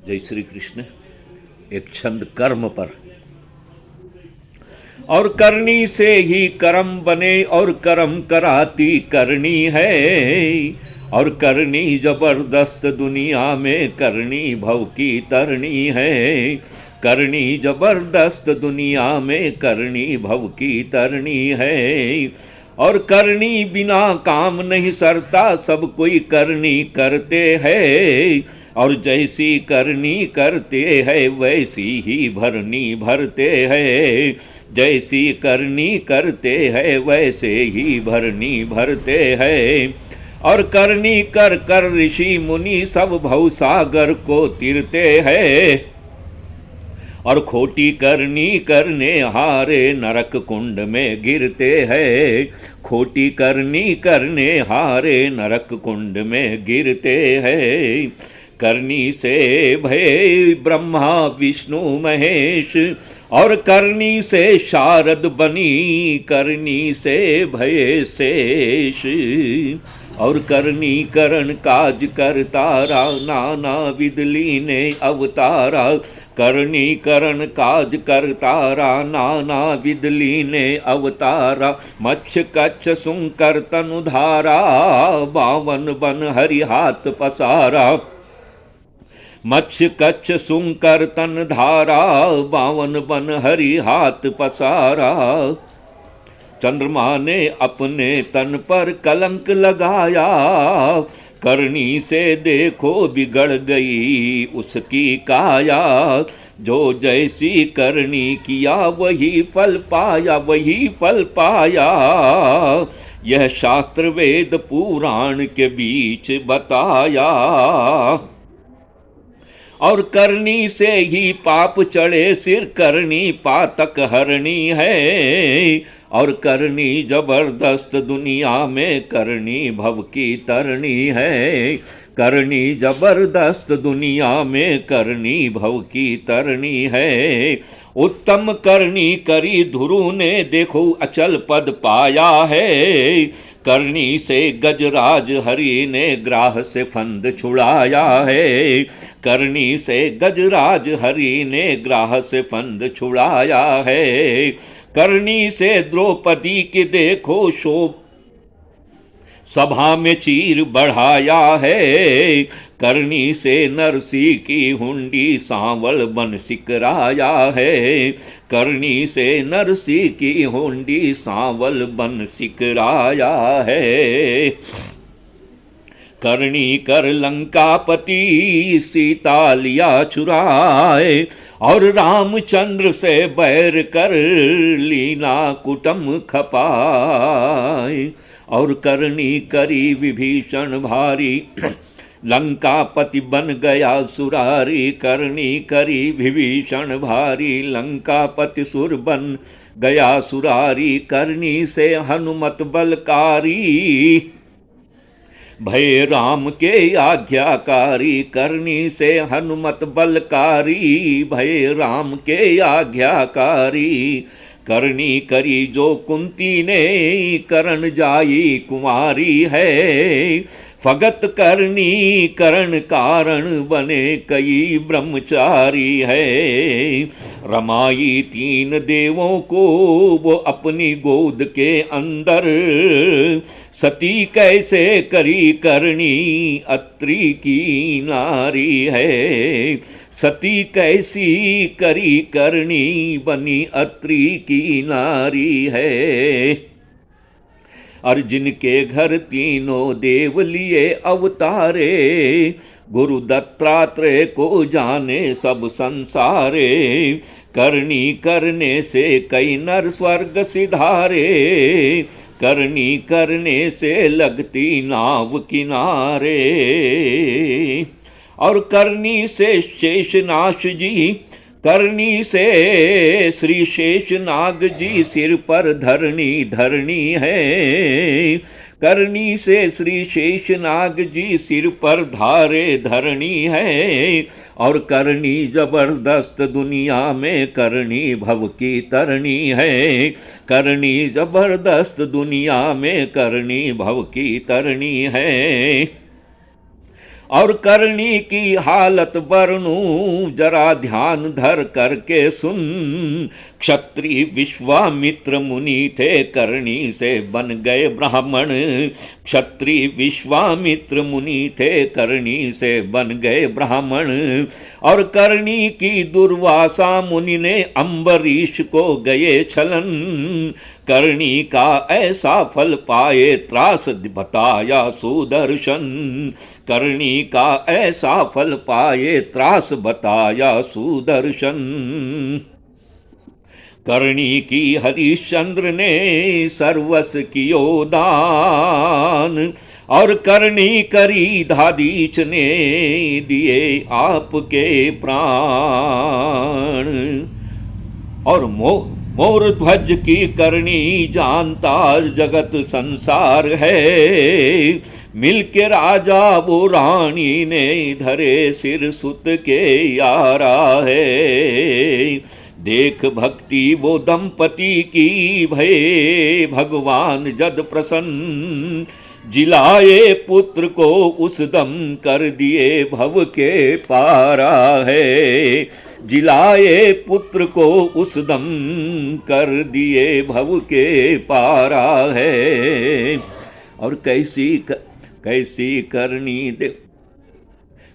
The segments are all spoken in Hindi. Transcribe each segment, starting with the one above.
जय श्री कृष्ण। एक छंद कर्म पर। और करनी से ही कर्म बने और कर्म कराती करनी है। और करनी जबरदस्त दुनिया में करनी भव की तरनी है। करनी जबरदस्त दुनिया में करनी भव की तरनी है। और करनी बिना काम नहीं सरता, सब कोई करनी करते हैं। और जैसी करनी करते हैं वैसी ही भरनी भरते हैं। जैसी करनी करते हैं वैसे ही भरनी भरते हैं। और करनी कर कर ऋषि मुनि सब भवसागर को तीरते हैं। और खोटी करनी करने हारे नरक कुंड में गिरते हैं। खोटी करनी करने हारे नरक कुंड में गिरते हैं। करनी से भय ब्रह्मा विष्णु महेश, और करनी से शारद बनी करनी से भय शेष। और करनी करण काज करतारा नाना विदली ने अवतारा। करनी करण काज करतारा नाना विदली ने अवतारा। मच्छ कच्छ सुंकर तनुधारा, बावन बन हरि हाथ पसारा। मत्स्य कच्छ सुंकर तन धारा, बावन बन हरि हाथ पसारा। चंद्रमा ने अपने तन पर कलंक लगाया, करनी से देखो बिगड़ गई उसकी काया। जो जैसी करनी किया वही फल पाया, वही फल पाया। यह शास्त्र वेद पुराण के बीच बताया। और करनी से ही पाप चढ़े सिर, करनी पातक हरणी है। और करनी जबरदस्त दुनिया में करनी भव की तरनी है। करनी जबरदस्त दुनिया में करनी भव की तरनी है। उत्तम करनी करी ध्रुव ने देखो अचल पद पाया है। करनी से गजराज हरि ने ग्राह से फंद छुड़ाया है। करनी से गजराज हरि ने ग्राह से फंद छुड़ाया है। करनी से द्रौपदी की देखो शोभ सभा में चीर बढ़ाया है। करनी से नरसी की हुंडी सांवल बन सिकराया है। करनी से नरसी की हुंडी सांवल बन सिकराया है। करनी कर लंकापति सीता लिया चुराए। और रामचंद्र से बैर कर लीना कुटम खपाए। और करनी करी विभीषण भारी, लंकापति बन गया सुरारी। करनी करी विभीषण भारी, लंकापति सुर बन गया सुरारी। करनी से हनुमत बलकारी, भय राम के आज्ञाकारी। करनी से हनुमत बलकारी, भय राम के आज्ञाकारी। करनी करी जो कुंती ने करण जाई कुमारी है। फगत करनी करण कारण बने कई ब्रह्मचारी है। रमाई तीन देवों को वो अपनी गोद के अंदर, सती कैसे करी करनी अत्रि की नारी है। सती कैसी करी करनी बनी अत्रि की नारी है। और जिनके घर तीनों देव लिए अवतारे, गुरु दत्तात्रेय को जाने सब संसारे। करनी करने से कई नर स्वर्ग सिधारे, करनी करने से लगती नाव किनारे। और करनी से शेषनाश जी, करनी से श्री शेषनाग जी सिर पर धरनी धरनी है। करनी से श्री शेषनाग जी सिर पर धारे धरनी है। और करनी जबरदस्त दुनिया में करनी भव की तरनी है। करनी जबरदस्त दुनिया में करनी भव की तरनी है। और करनी की हालत वर्णूं जरा ध्यान धर करके सुन। क्षत्रिय विश्वामित्र मुनि थे, करनी से बन गए ब्राह्मण। क्षत्रिय विश्वामित्र मुनि थे, करनी से बन गए ब्राह्मण। और करनी की दुर्वासा मुनि ने अम्बरीश को गए छलन। करनी का ऐसा फल पाए त्रास बताया सुदर्शन। करनी का ऐसा फल पाए त्रास बताया सुदर्शन। करनी की हरिश्चंद्र ने सर्वस कियो दान। और करनी करी धादीच ने दिए आपके प्राण। और मोर ध्वज की करनी जानता जगत संसार है। मिलके राजा वो रानी ने धरे सिर सुत के यारा है। देख भक्ति वो दंपति की भये भगवान जद प्रसन्न। जिलाए पुत्र को उस दम कर दिए भव के पारा है। जिलाए पुत्र को उस दम कर दिए भव के पारा है। और कैसी करनी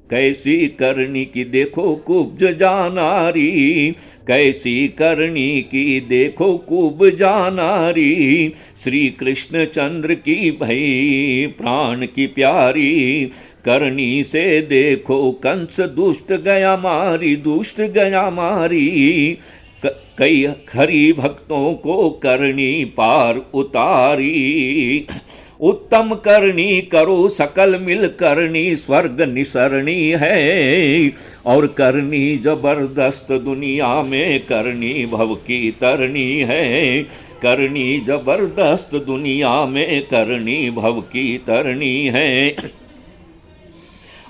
कैसी करनी की देखो कुब्ज जानारी। कैसी करनी की देखो कुब जानारी। श्री कृष्ण चंद्र की भई प्राण की प्यारी। करनी से देखो कंस दुष्ट गया मारी। दुष्ट गया मारी। कई हरि भक्तों को करनी पार उतारी। उत्तम करनी करो सकल मिल करनी स्वर्ग निसरणी है। और करनी जबरदस्त दुनिया में करनी भव की तरनी है। करनी जबरदस्त दुनिया में करनी भव की तरनी है।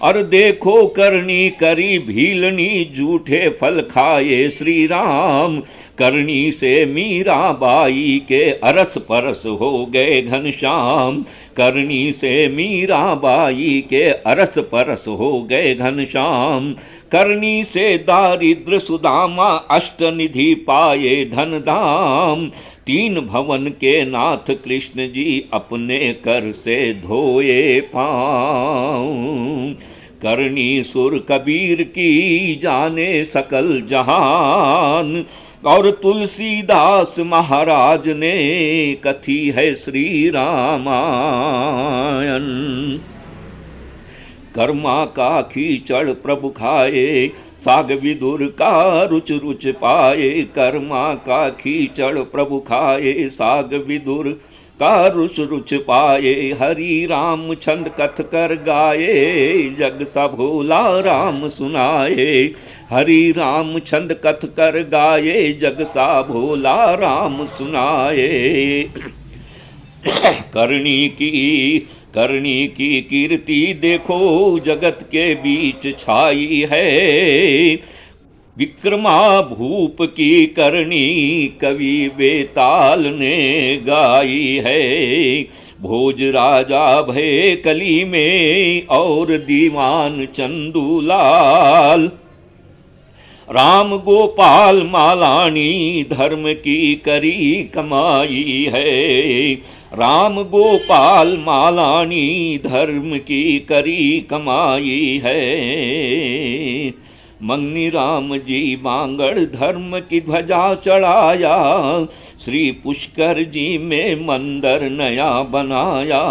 और देखो करनी करी भीलनी झूठे फल खाए श्री राम। करनी से मीरा बाई के अरस परस हो गए घनश्याम। करनी से मीरा बाई के अरस परस हो गए घनश्याम। करनी से दारिद्र सुदामा अष्टनिधि पाए धन धाम। तीन भवन के नाथ कृष्ण जी अपने कर से धोए पाँव। करनी सुर कबीर की जाने सकल जहान। और तुलसीदास महाराज ने कथी है श्री रामायण। कर्मा का खींचड़ प्रभु खाए साग विदुर का रुच रुच पाए। कर्मा का खींचड़ प्रभु खाए साग विदुर का रुच रुच पाए। हरि राम छंद कथ कर गाए जग सा भोला राम सुनाए। हरि राम छंद कथ कर गाए जग सा भोला राम सुनाए। करनी की कीर्ति देखो जगत के बीच छाई है। विक्रमा भूप की करनी कवि बेताल ने गाई है। भोज राजा भय कली में और दीवान चंदूलाल। राम गोपाल मालानी धर्म की करी कमाई है। राम गोपाल मालानी धर्म की करी कमाई है। मंगनी राम जी बांगड़ धर्म की ध्वजा चढ़ाया। श्री पुष्कर जी में मंदिर नया बनाया।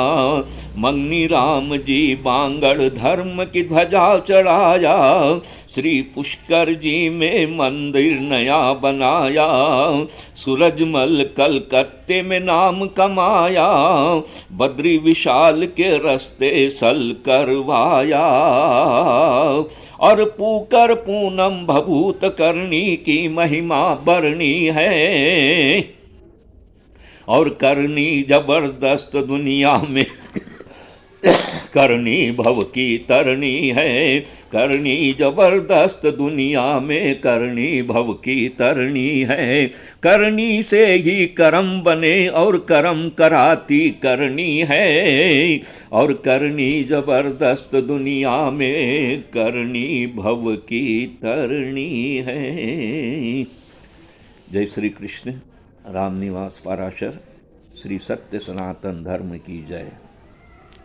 मंगनी राम जी बांगड़ धर्म की ध्वजा चढ़ाया। श्री पुष्कर जी में मंदिर नया बनाया। सूरजमल कलकत्ते में नाम कमाया। बद्री विशाल के रास्ते सल करवाया। और पूकर पूनम भभूत करनी की महिमा बरनी है। और करनी जबरदस्त दुनिया में करनी भव की तरनी है, करनी जबरदस्त दुनिया में करनी भव की तरनी है। करनी से ही कर्म बने और कर्म कराती करनी है, और करनी जबरदस्त दुनिया में करनी भव की तरनी है। जय श्री कृष्ण। रामनिवास पाराशर। श्री सत्य सनातन धर्म की जय।